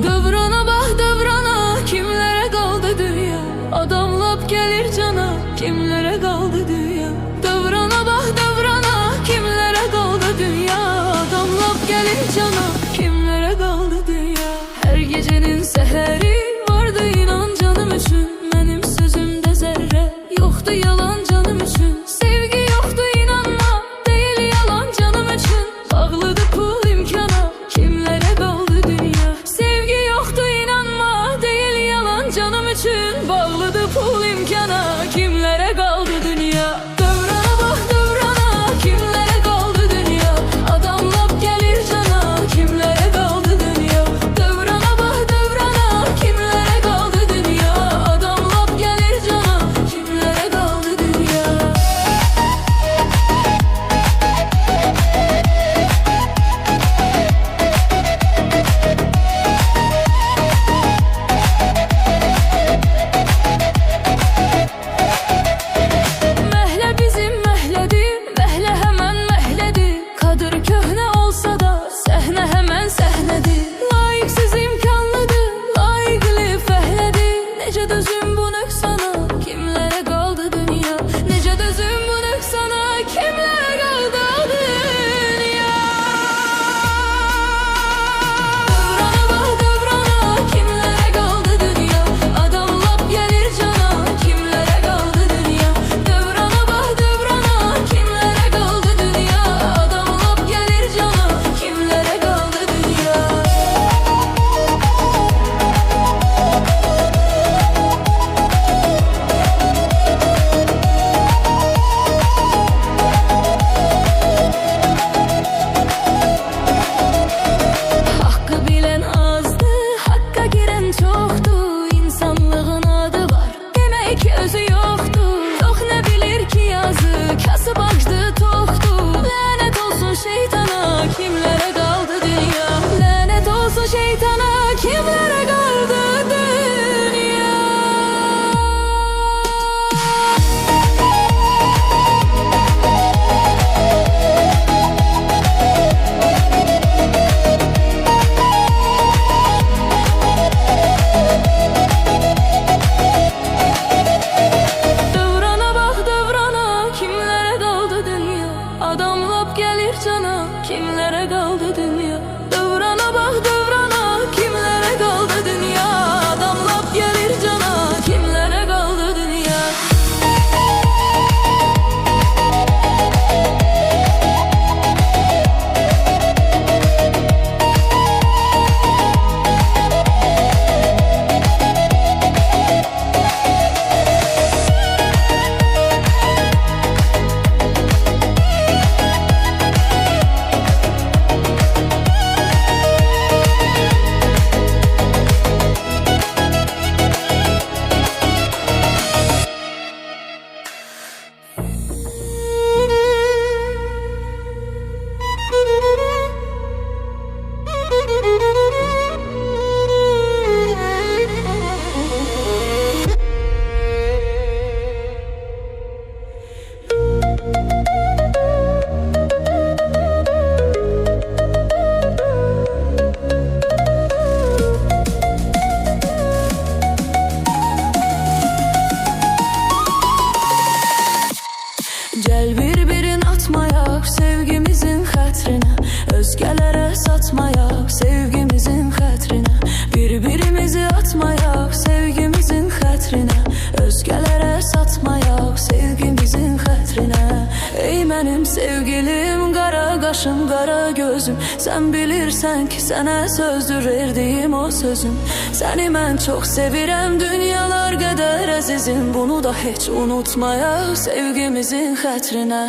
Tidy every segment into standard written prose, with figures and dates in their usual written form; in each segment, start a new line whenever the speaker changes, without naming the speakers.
Dövrana bak dövrana, kimlere kaldı dünya? Adam lap gelir cana, kimlere kaldı dünya? Dövrana bak dövrana, kimlere kaldı dünya? Adam lap gelir cana, kimlere kaldı dünya? Her gecenin seheri vardı inan canım üçün. Benim sözümde zerre yoktu yalan canım üçün. Sevgi yoktu inanma, değil yalan canım üçün. Bağlıdı pul imkana, kimlere kaldı dünya? Sevgi yoktu inanma, değil yalan canım üçün. Bağlıdı pul imkana, kimlere kaldı dünya? Dövrana bak dövrana, kimlere kaldı dünya? Adam lap gelir cana, kimlere kaldı dünya? Dövrana bak dövrana, kimlere kaldı dünya? Adam lap gelir cana, kimlere kaldı dünya? Mehle bizim mehledir, mehle hemen mehledir. Kadir köhne olsa da sehne hemen sehnedir. Layıksız imkanlıdır, layıklı fehledir. Nece dözüm bu nöksana, kimlere kaldı dünya? Nece dözüm bu nöksana, kimlere kaldı dünya? Dövrana bak dövrana, kimlere kaldı dünya? Adam lap gelir cana, kimlere kaldı dünya? Dövrana bak dövrana, kimlere kaldı dünya? Adam lap gelir cana, kimlere kaldı dünya? Hakkı bilen azdı, hakka giren çoktu. İnsanlığın adı var, demek ki özü yoktu. Yok ne bilir ki yazı, kasıp açtı toktu. Lanet olsun şeytana, kimlere kaldı dünya? Lanet olsun şeytana, kimlere kaldı dünya? Dövrana bak dövrana, kimlere kaldı dünya? Adam lap gelir cana, kimlere kaldı dünya? Dövrana bak dövrana, kimlere kaldı dünya? Adam lap gelir cana, kimlere kaldı dünya? Gel bir-birin atmayak sevgimizin xətrinə. Özgələrə satmayak sevgimizin xətrinə. Bir-birimizi atmayak sevgimizin xətrinə. Özgələrə satmayak sevgimizin xətrinə. Ey mənim sevgilim, qara qaşım, qara gözüm. Sən bilirsən ki, sənə sözdür verdiyim o sözüm. Səni mən çox sevirəm, dünyalar qədər əzizim. Bunu da heç unutmayak sevgimizin xətrinə.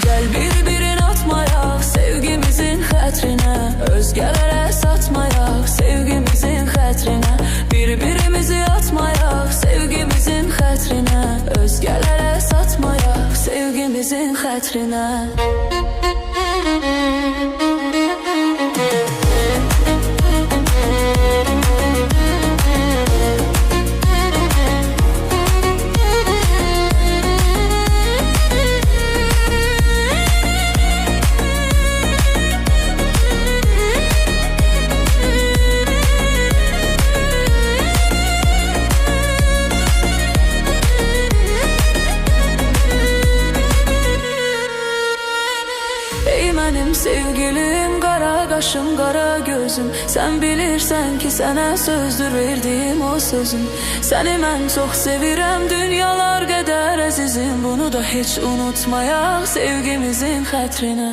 Gəl bir-birin atmayak sevgimizin xətrinə. Özgələrə satmayak sevgimizin xətrinə. Bir-birimizi atmayak sevgimizin xətrinə. Özgələrə satmayak sevgimizin xətrinə. özüm. Sen bilirsən ki sənə sözdür verdiyim o sözüm. Səni mən çox sevirəm, dünyalar qədər əzizim. Bunu da heç unutmayaq sevgimizin xətrinə.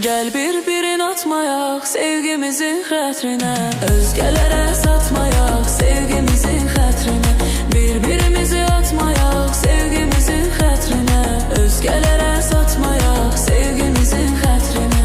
Gəl bir-birin atmayaq sevgimizin xətrinə. Özgələrə satmayaq sevgimizin xətrinə. Bir-birimizi atmayaq sevgimizin xətrinə. Özgələrə satmayaq sevgimizin xətrinə.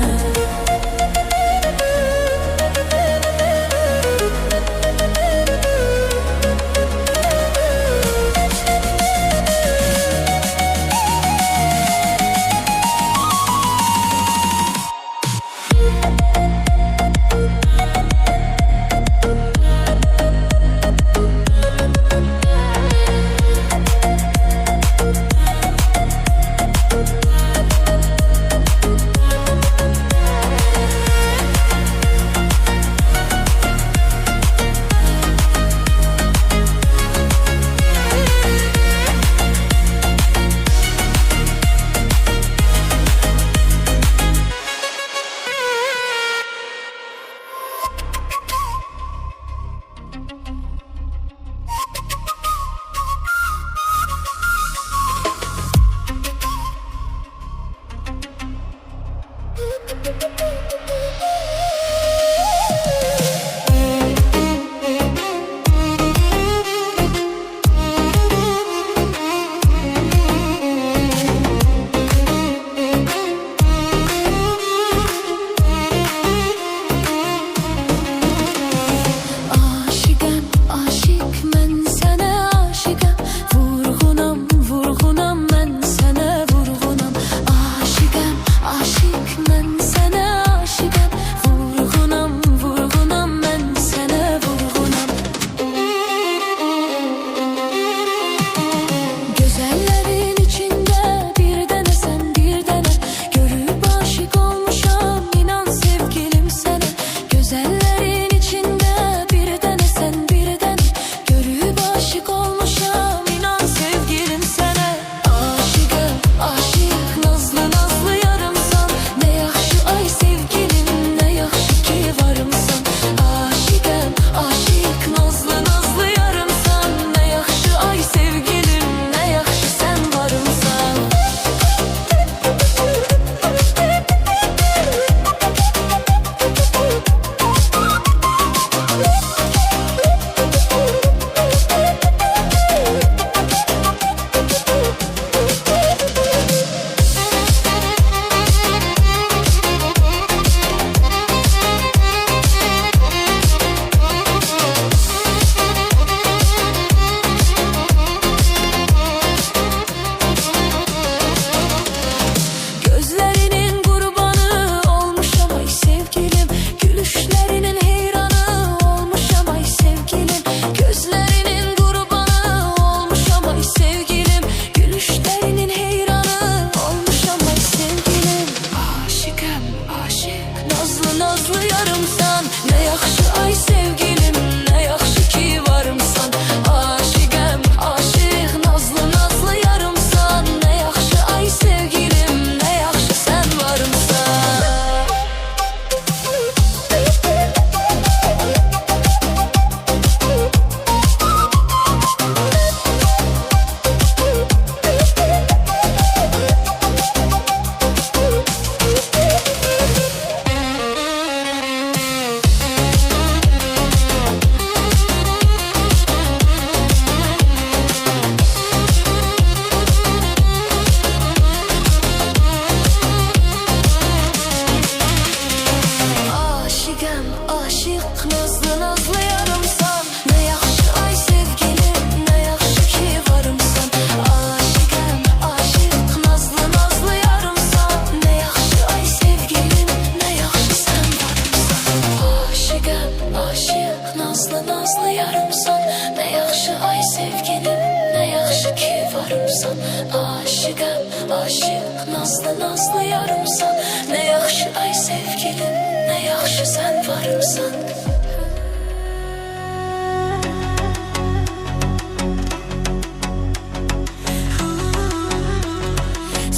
yarımsan, aşıqam, aşıq, nazlı, nazlı yarımsan. Nə yaxşı ay sevgilim, nə yaxşı sən varımsan.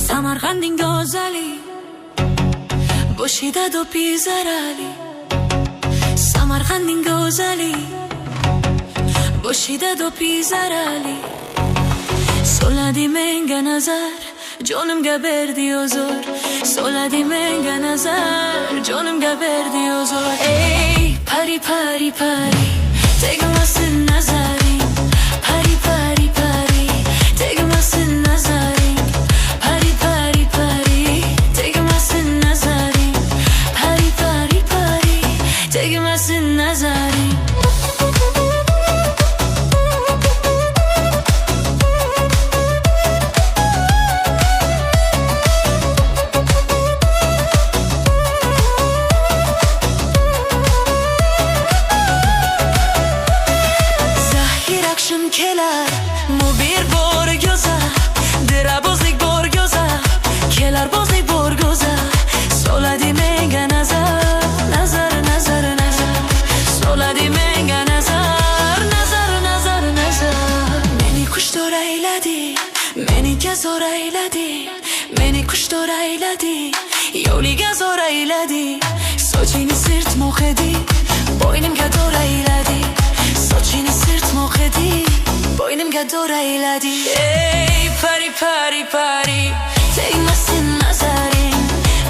Samarqandin gözəli, Boşida do Pizarali,
سمرقندین گوزلی باشیده دو پیزرالی سولادی منگه نظر جانم گبردی ازار سولادی منگه نظر جانم گبردی ازار ای پری پری پری تگمسın nazarin pari pari pari tegmesin nazarin pari pari pari tegmesin nazarin pari pari pari tegmesin nazarin kelar mu bir bor göza dirabozlik bor göza kelar bozlik bor göza soladi menga nazar nazar nazar nazar soladi menga nazar nazar nazar nazar meni kuştor eyledi meni gezor eyledi meni kuştor eyledi yoliga zor eyledi sochini sirt mo'xedi boynimga dor eyledi sochini sirt mo'xedi boynimga dor eyledi ey pari pari pari tegmasin nazarin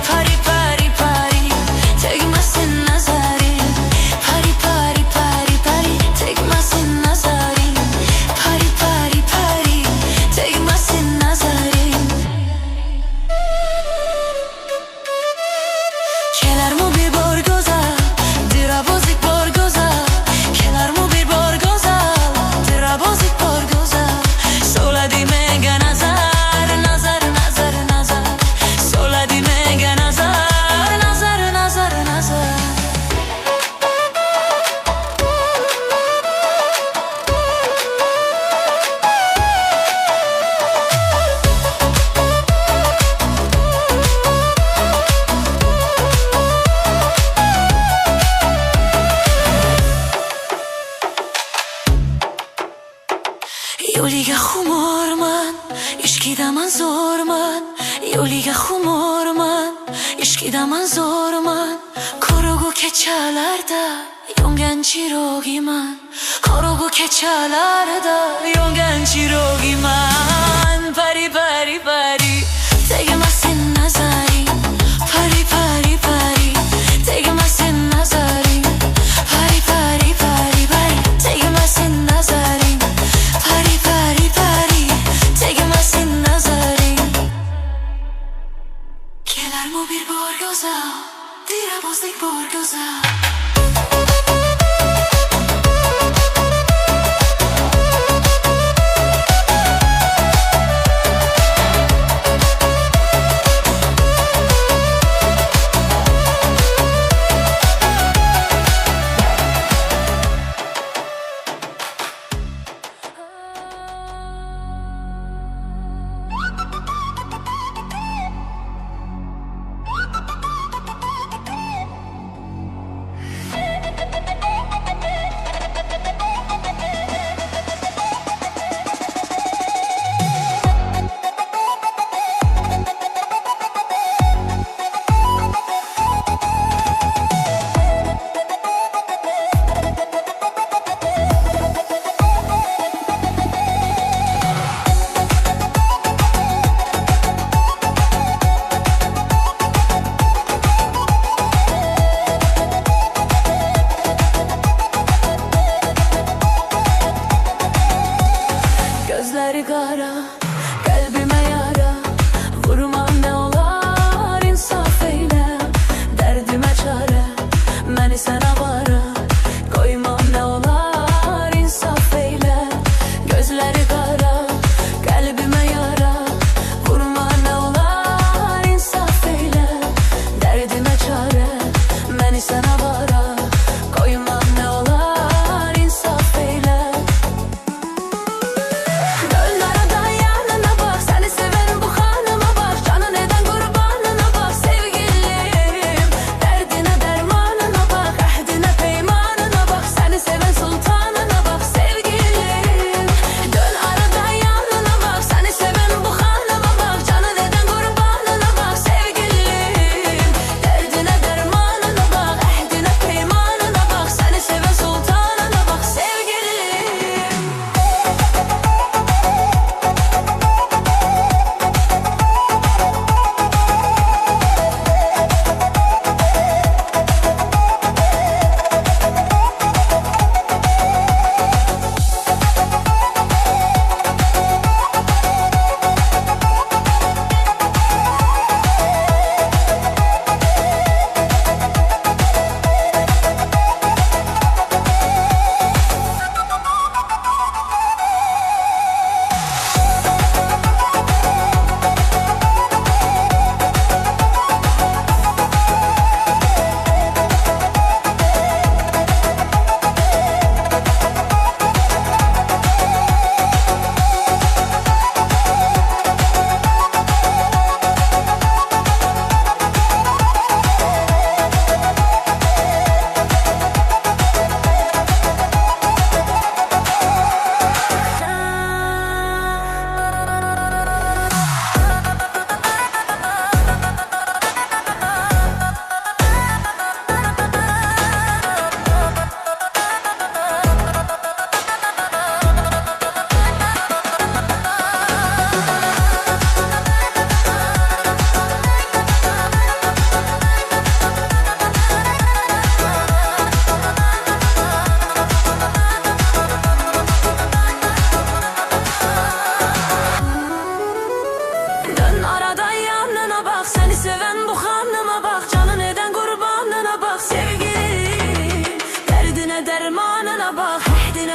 pari pari pari tegmasin nazarin pari pari pari pari tegmasin nazarin pari pari pari tegmasin nazarin kelarmu bir bor goza dirabozlik bor goza kelarmu bir bor goza dirabozlik bor goza soladi menga nazar nazar nazar nazar soladi menga nazar nazar nazar nazar Yoliga xumorman, ishqidaman zo'rman Yoliga xumorman, ishqidaman zo'rman Qorong'u kechalarda yongan chirogiman Qorong'u kechalarda yongan chirogiman Pari pari pari tegmasin nazarin Pari pari pari tegmasin nazarin Pari pari pari pari tegmasin nazarin Pari pari pari tegmasin nazarin kelarmu bir bor goza dirabozlik bor goza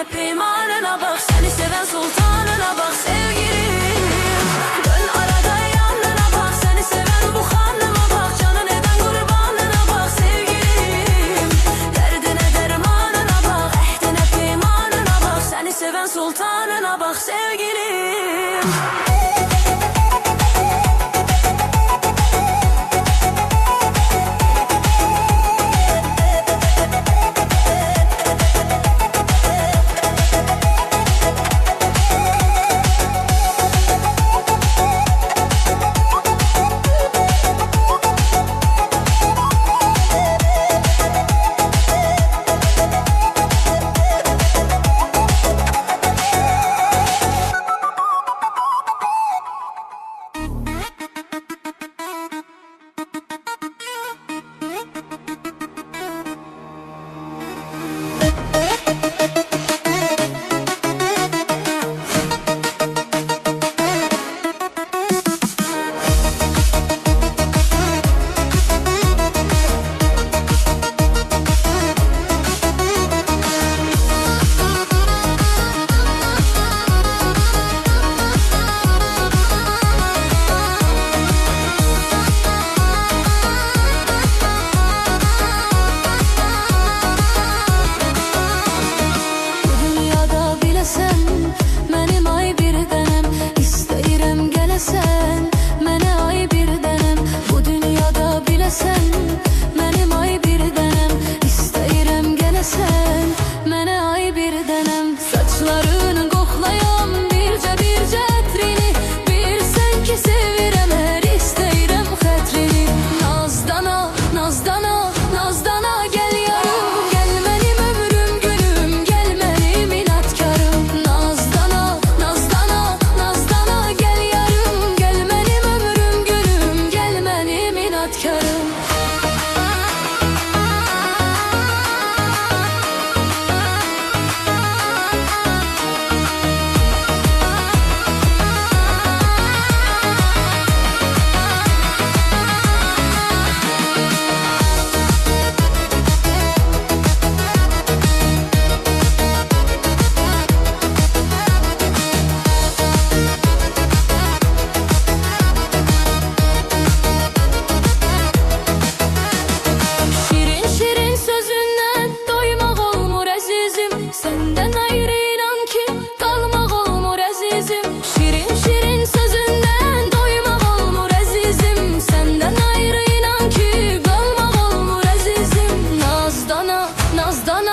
Derdine peymanına bak, seni seven sultanına bak sevgilim. Dön arada yanına bak, seni seven bu hanıma bak, canın eden kurbanına bak sevgilim. Derdine dermanına bak, ehdine peymanına bak, seni seven sultanına bak sevgilim. Saçlarının koklayam birce birce etrini, bilsen ki sevirem her isteyirem xətrini. Nazdana, nazdana, nazdana gel yarım, gel benim ömrüm gülüm, gel benim inatkarım. Nazdana, nazdana, nazdana gel yarım, gel benim ömrüm gülüm, gel benim inatkarım. Senden ayrı inan ki kalmak olmur azizim. Şirin şirin sözünden doymak olmur azizim. Senden ayrı inan ki kalmak olmur azizim. Nazdana, nazdana